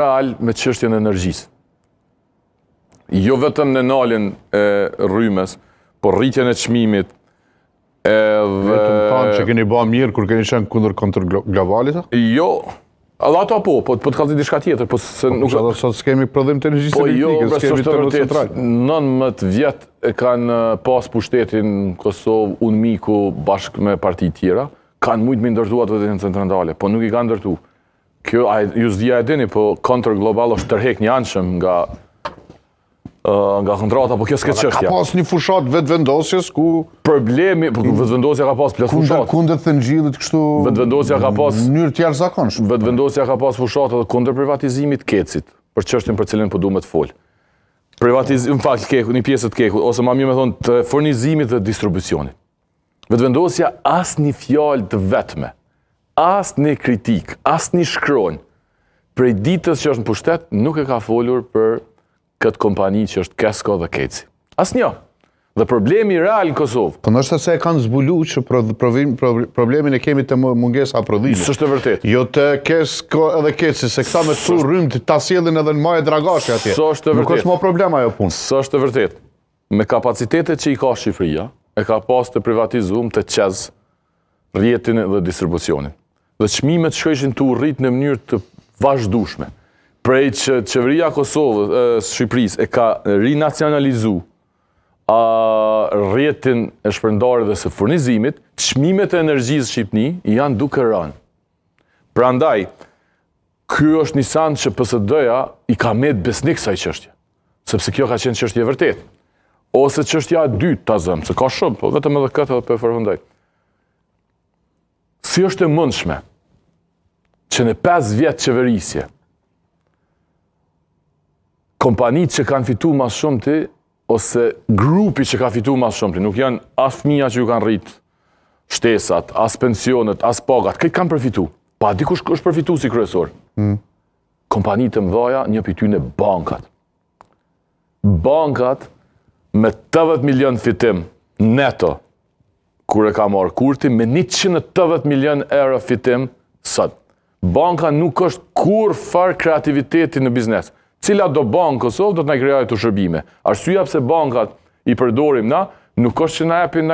real me çështjen e energjisë. Jo vetëm në naljen e rrymes, por rritjen e çmimit. Vetëm thanë që keni bërë mirë kur keni qenë kundër kontrglobalit? Jo, edhe ato po të kallëzit diçka tjetër, po se nuk edhe sot s'kemi prodhim të energjisë elektrike, s'kemi termocentral. 19 vjet e kanë pas pushtetin në Kosovë, UNMIK-u bashkë me parti tjera, kanë mujtë me ndërtu ato të centrale, po nuk i kanë ndërtu. Kjo, ju s'dija e dini, po kontrglobal është tërhek një anshëm nga kontrata, po kjo s'ke çështja. Ka pas një fushat vetëvendosjes ku... Problemi, vetëvendosja ka pas plus fushat. Kundër thëngjillit kështu... Vetëvendosja ka pas... Në mënyrë të jashtëzakonshme. Vetëvendosja ka pas fushat edhe kundër privatizimit Kecit, për çështjen për cilën po duam të fol. Privatizim, në fakt, një pjesë të Kekut, ose ma mirë me thonë të furnizimit dhe distribucionit. Vetëvendosja asnjë fjalë të vetme, asnjë kritik, asnjë shkronjë prej ditës që është në pushtet nuk e ka folur për këtë kompani që është Kesko dhe Keci. Asnjë. Dhe problemi real në Kosovë. Po ndoshta se e kanë zbuluar që problemin e kemi të mungesa prodhimit. S'është e vërtetë. Jo të Kesko edhe Keci, se këta me këtu rrymë ta sjellin edhe në majë dragashi atje. S'është e vërtetë. Nuk është më problem ajo punë. S'është e vërtetë. Me kapacitetet që i ka Shqipëria, e ka pas të privatizuar të qez rrjetin dhe distribucionin. Dhe çmimet shkojshin të urrit në mënyrë të vazhdueshme. Prej që qeveria Kosovës, Shqipërisë, e ka rinacionalizu rrjetin e shpërndarjes dhe së furnizimit, çmimet e energjisë në Shqipëni janë duke rënë. Prandaj, ky është një san që PSD-ja i ka met besnik kësaj çështje, sepse kjo ka qenë çështje e vërtetë. Ose çështja e dytë ta zëm, se ka shumë, po vetëm edhe këtë edhe po e përfundoj. Si është e mundshme që në 5 vjet qeverisje kompanitë që kanë fitu mas shumë ti, ose grupi që ka fitu mas shumë ti, nuk janë as fëmija që ju kanë rritë shtesat, as pensionet, as pagat, këtë kanë përfitu. Pa dikush është përfitu si kryesor. Kompanitë të mëdhaja, një për tyne bankat. Bankat me 80 milion fitim neto, kur e ka marrë Kurti, me 180 milion euro fitim sot. Banka nuk është kur farë kreativiteti në biznes. Cila do bankë Kosovë do të na krijojë të shërbime. Arsyeja pse bankat i përdorim na, nuk është që na japin